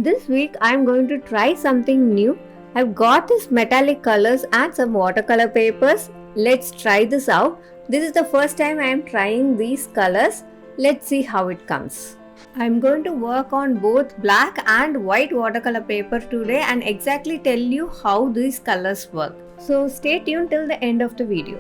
This week I'm going to try something new. I've got these metallic colors and some watercolor papers. Let's try this out. This is the first time I am trying these colors. Let's see how it comes. I'm going to work on both black and white watercolor paper today and exactly tell you how these colors work. So stay tuned till the end of the video.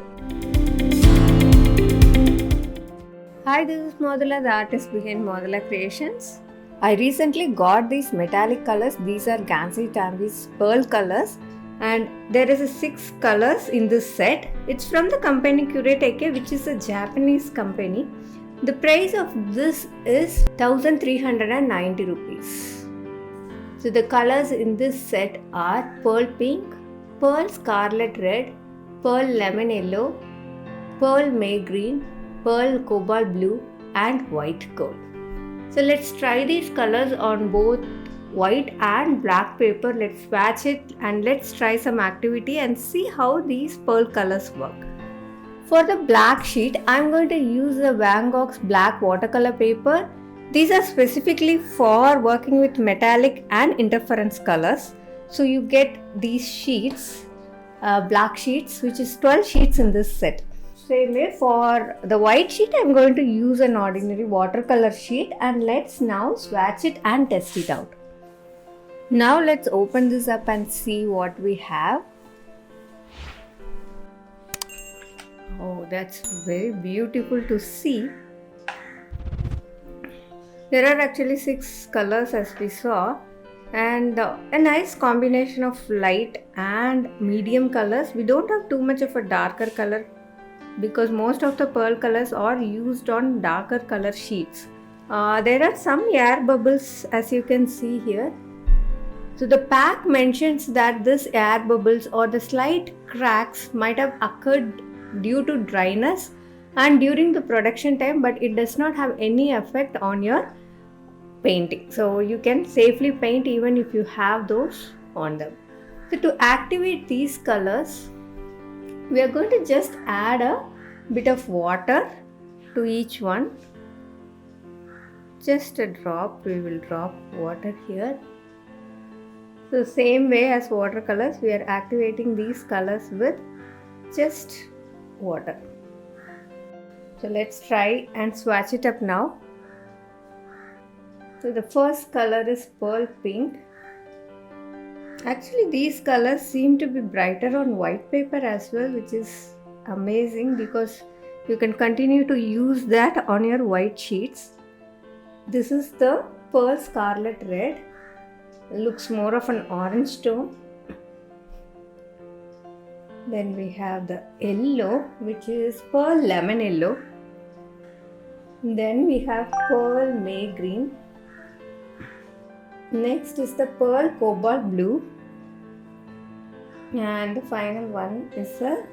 Hi, this is Modula, the artist behind Modula Creations. I recently got these metallic colors. These are Gansai Tambi's pearl colors, and there is 6 colors in this set. It's from the company Kuretake, which is a Japanese company. The price of this is 1390 rupees. So the colors in this set are pearl pink, pearl scarlet red, pearl lemon yellow, pearl may green, pearl cobalt blue and white gold. So let's try these colors on both white and black paper. Let's swatch it and let's try some activity and see how these pearl colors work. For the black sheet, I'm going to use the Van Gogh's black watercolor paper. These are specifically for working with metallic and interference colors. So you get these sheets, black sheets, which is 12 sheets in this set. Same way for the white sheet, I'm going to use an ordinary watercolor sheet, and let's now swatch it and test it out. Now let's open this up and see what we have. Oh, that's very beautiful to see. There are actually 6 colors as we saw, and a nice combination of light and medium colors. We don't have too much of a darker color because most of the pearl colors are used on darker color sheets. There are some air bubbles as you can see here. So the pack mentions that this air bubbles or the slight cracks might have occurred due to dryness and during the production time, but it does not have any effect on your painting. So you can safely paint even if you have those on them. So to activate these colors, we are going to just add a bit of water to each one. Just a drop, we will drop water here. So same way as watercolors, we are activating these colors with just water. So let's try and swatch it up now. So the first color is pearl pink. Actually, these colors seem to be brighter on white paper as well, which is amazing because you can continue to use that on your white sheets. This is the pearl scarlet red. It looks more of an orange tone. Then we have the yellow, which is pearl lemon yellow. Then we have pearl may green. Next is the pearl cobalt blue, and the final one is the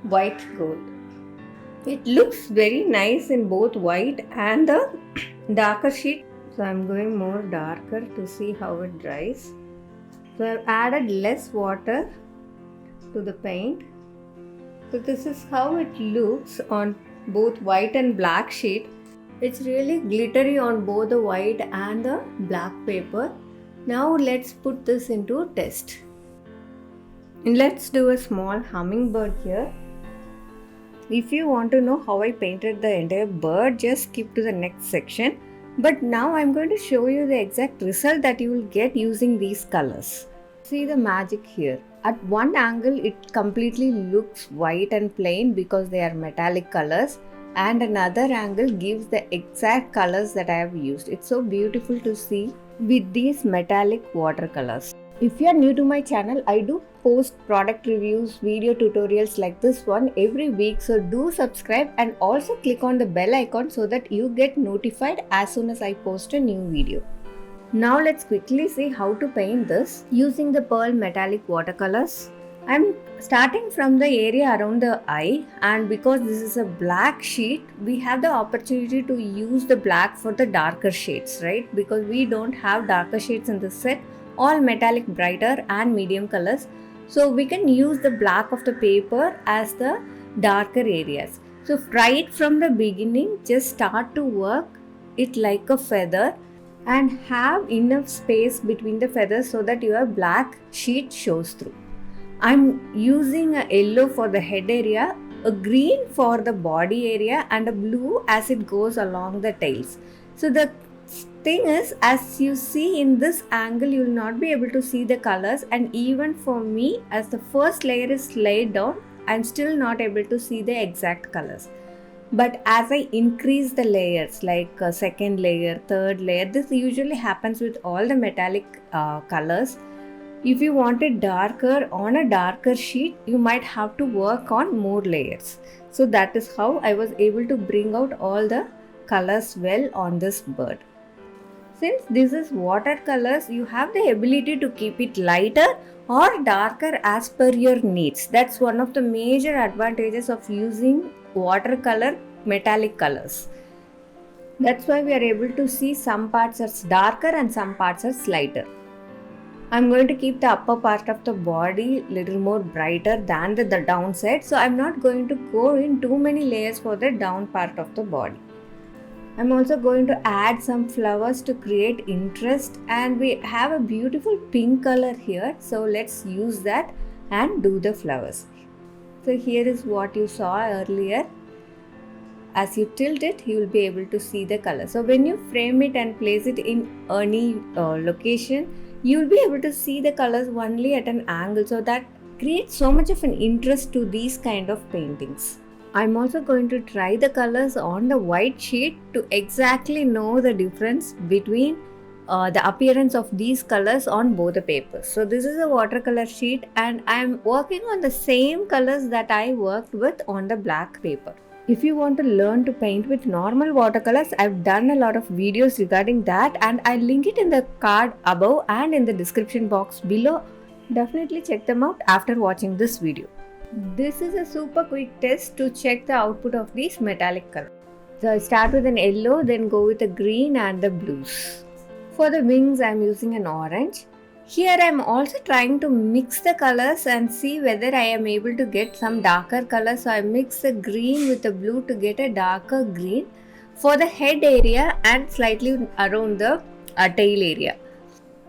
white gold. It looks very nice in both white and the darker sheet. So I'm going more darker to see how it dries. So I've added less water to the paint. So this is how it looks on both white and black sheet. It's really glittery on both the white and the black paper. Now let's put this into test. And let's do a small hummingbird here. If you want to know how I painted the entire bird, just skip to the next section. But now I'm going to show you the exact result that you will get using these colors. See the magic here. At one angle it completely looks white and plain because they are metallic colors, and another angle gives the exact colors that I have used. It's so beautiful to see with these metallic watercolors. If you are new to my channel, I do post product reviews, video tutorials like this one every week, so do subscribe and also click on the bell icon so that you get notified as soon as I post a new video. Now let's quickly see how to paint this using the pearl metallic watercolors. I'm starting from the area around the eye, and because this is a black sheet, we have the opportunity to use the black for the darker shades, right? Because we don't have darker shades in this set, all metallic brighter and medium colors. So we can use the black of the paper as the darker areas. So right from the beginning, just start to work it like a feather and have enough space between the feathers so that your black sheet shows through. I'm using a yellow for the head area, a green for the body area, and a blue as it goes along the tails. So the thing is, as you see in this angle, you will not be able to see the colors, and even for me, as the first layer is laid down, I'm still not able to see the exact colors. But as I increase the layers, like second layer, third layer, this usually happens with all the metallic colors. If you want it darker on a darker sheet, you might have to work on more layers. So that is how I was able to bring out all the colors well on this bird. Since this is watercolors, you have the ability to keep it lighter or darker as per your needs. That's one of the major advantages of using watercolor metallic colors. That's why we are able to see some parts as darker and some parts as lighter. I'm going to keep the upper part of the body little more brighter than the downside, so I'm not going to go in too many layers for the down part of the body. I'm also going to add some flowers to create interest, and we have a beautiful pink color here, so let's use that and do the flowers. So here is what you saw earlier. As you tilt it, you will be able to see the color. So when you frame it and place it in any location, you will be able to see the colors only at an angle, so that creates so much of an interest to these kind of paintings. I'm also going to try the colors on the white sheet to exactly know the difference between the appearance of these colors on both the papers. So this is a watercolor sheet, and I'm working on the same colors that I worked with on the black paper. If you want to learn to paint with normal watercolors, I've done a lot of videos regarding that, and I'll link it in the card above and in the description box below. Definitely check them out after watching this video. This is a super quick test to check the output of these metallic colors. So I start with an yellow, then go with the green and the blues. For the wings, I'm using an orange. Here I'm also trying to mix the colors and see whether I am able to get some darker colors. So I mix the green with the blue to get a darker green for the head area and slightly around the tail area.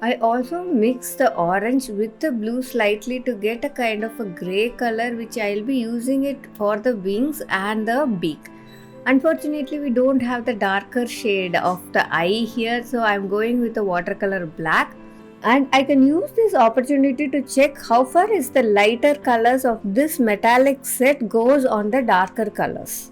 I also mix the orange with the blue slightly to get a kind of a grey color, which I'll be using it for the wings and the beak. Unfortunately, we don't have the darker shade of the eye here, so I'm going with the watercolor black. And I can use this opportunity to check how far is the lighter colors of this metallic set goes on the darker colors.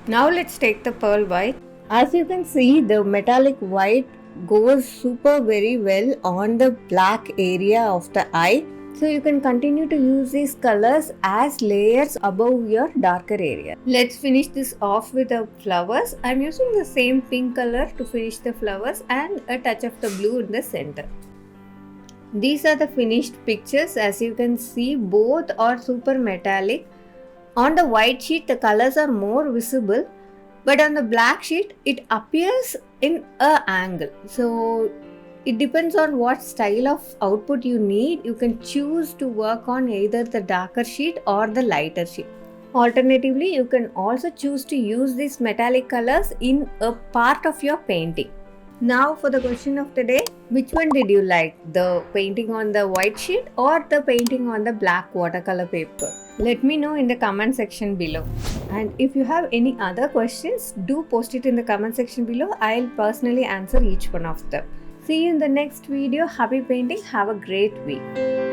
Now let's take the pearl white. As you can see, the metallic white goes super very well on the black area of the eye. So you can continue to use these colors as layers above your darker area. Let's finish this off with the flowers. I'm using the same pink color to finish the flowers and a touch of the blue in the center. These are the finished pictures. As you can see, both are super metallic. On the white sheet, the colors are more visible, but on the black sheet, it appears in an angle. So it depends on what style of output you need. You can choose to work on either the darker sheet or the lighter sheet. Alternatively, you can also choose to use these metallic colors in a part of your painting. Now for the question of the day, which one did you like? The painting on the white sheet or the painting on the black watercolor paper? Let me know in the comment section below. And if you have any other questions, do post it in the comment section below. I'll personally answer each one of them. See you in the next video. Happy painting. Have a great week.